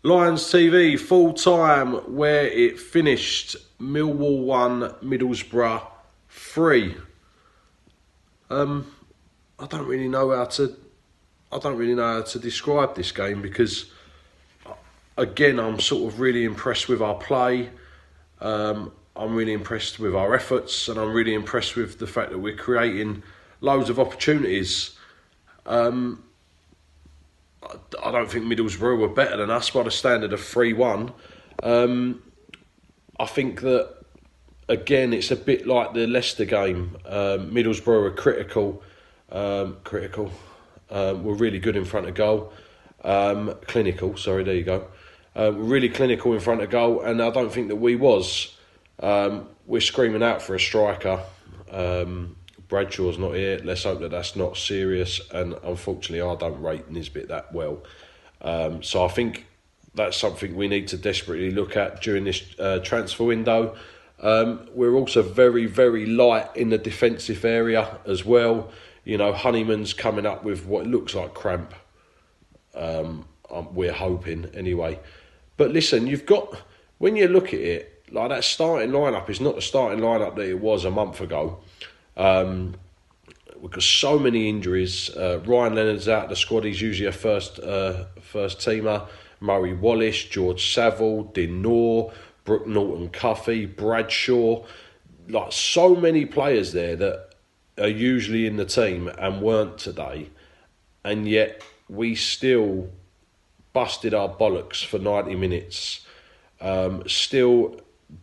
Lions TV, full time, where it finished. Millwall 1, Middlesbrough 3. I don't really know how to describe this game because, again, I'm sort of really impressed with our play. I'm really impressed with our efforts, and I'm really impressed with the fact that we're creating loads of opportunities. I don't think Middlesbrough were better than us by the standard of 3-1. I think that, again, it's a bit like the Leicester game. Middlesbrough are critical. We're really good in front of goal. Clinical, sorry, there you go. We're really clinical in front of goal, and I don't think that we was. We're screaming out for a striker. Bradshaw's not here. Let's hope that that's not serious. And unfortunately, I don't rate Nisbet that well. So I think that's something we need to desperately look at during this transfer window. We're also very, very light in the defensive area as well. You know, Honeyman's coming up with what looks like cramp. We're hoping anyway. But listen, you've got, when you look at it, like that starting lineup is not the starting lineup that it was a month ago. We've got so many injuries. Ryan Leonard's out of the squad. He's usually a first teamer. Murray Wallace, George Saville, Dinor, Brooke Norton-Cuffy, Bradshaw. Like, so many players there that are usually in the team and weren't today. And yet we still busted our bollocks for 90 minutes. Still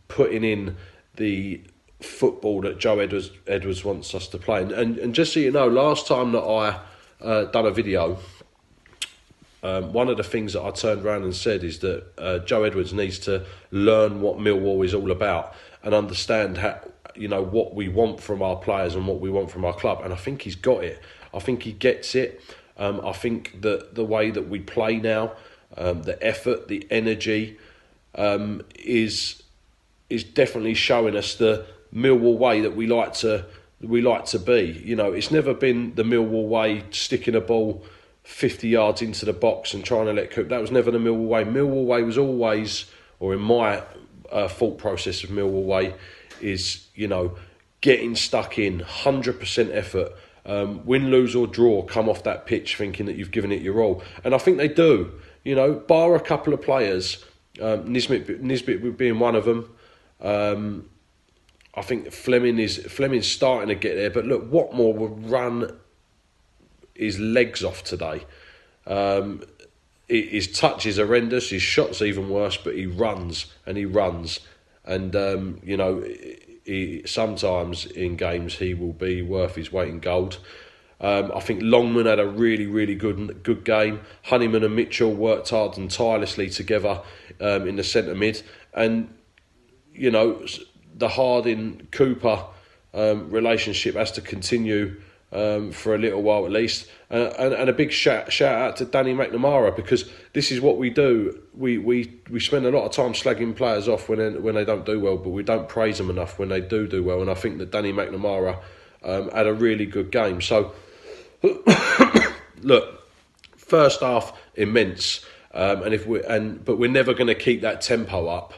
putting in the football that Joe Edwards wants us to play. And just so you know, last time that I done a video, one of the things that I turned around and said is that Joe Edwards needs to learn what Millwall is all about and understand how, you know, what we want from our players and what we want from our club. And I think he's got it. I think he gets it. I think that the way that we play now, the effort, the energy, is definitely showing us the Millwall way that we like to be. You know, it's never been the Millwall way, sticking a ball 50 yards into the box and trying to let cook. That was never the Millwall way. Millwall way was always, or in my thought process of Millwall way, is, you know, getting stuck in, 100% effort. Win, lose or draw, come off that pitch thinking that you've given it your all. And I think they do. You know, bar a couple of players, Nisbet being one of them. I think Fleming's starting to get there. But look, Watmore will run his legs off today. His touch is horrendous. His shot's even worse, but he runs and he runs. And, you know, sometimes in games he will be worth his weight in gold. I think Longman had a really, really good game. Honeyman and Mitchell worked hard and tirelessly together in the centre mid. And, you know, the Harding-Cooper relationship has to continue for a little while at least. And a big shout out to Danny McNamara, because this is what we do. We spend a lot of time slagging players off when they don't do well, but we don't praise them enough when they do well. And I think that Danny McNamara had a really good game. So, look, first half immense, but we're never going to keep that tempo up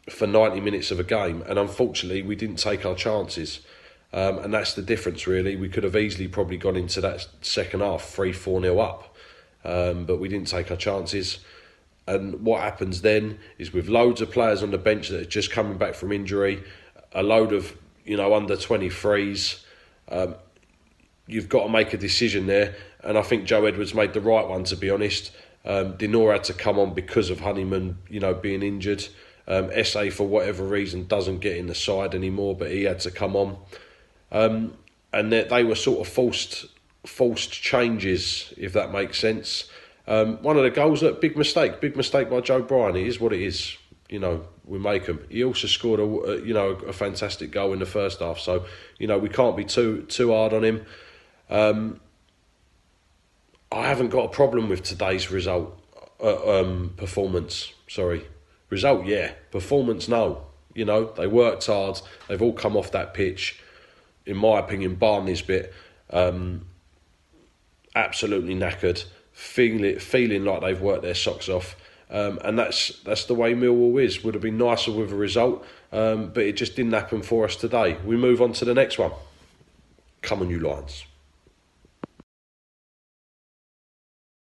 for 90 minutes of a game. And unfortunately, we didn't take our chances. And that's the difference, really. We could have easily probably gone into that second half 3-4-0 up. But we didn't take our chances. And what happens then is, with loads of players on the bench that are just coming back from injury, a load of, you know, under 23s, you've got to make a decision there. And I think Joe Edwards made the right one, to be honest. Dinor had to come on because of Honeyman, you know, being injured. SA, for whatever reason, doesn't get in the side anymore, but he had to come on. And they were sort of forced changes, if that makes sense. One of the goals, big mistake by Joe Bryan. It is what it is. You know, we make them. He also scored a fantastic goal in the first half. So, you know, we can't be too hard on him. I haven't got a problem with today's performance. Result, yeah. Performance, no. You know, they worked hard. They've all come off that pitch. In my opinion, bar Nisbet, absolutely knackered. feeling like they've worked their socks off. And that's the way Millwall is. Would have been nicer with a result, but it just didn't happen for us today. We move on to the next one. Come on, you Lions.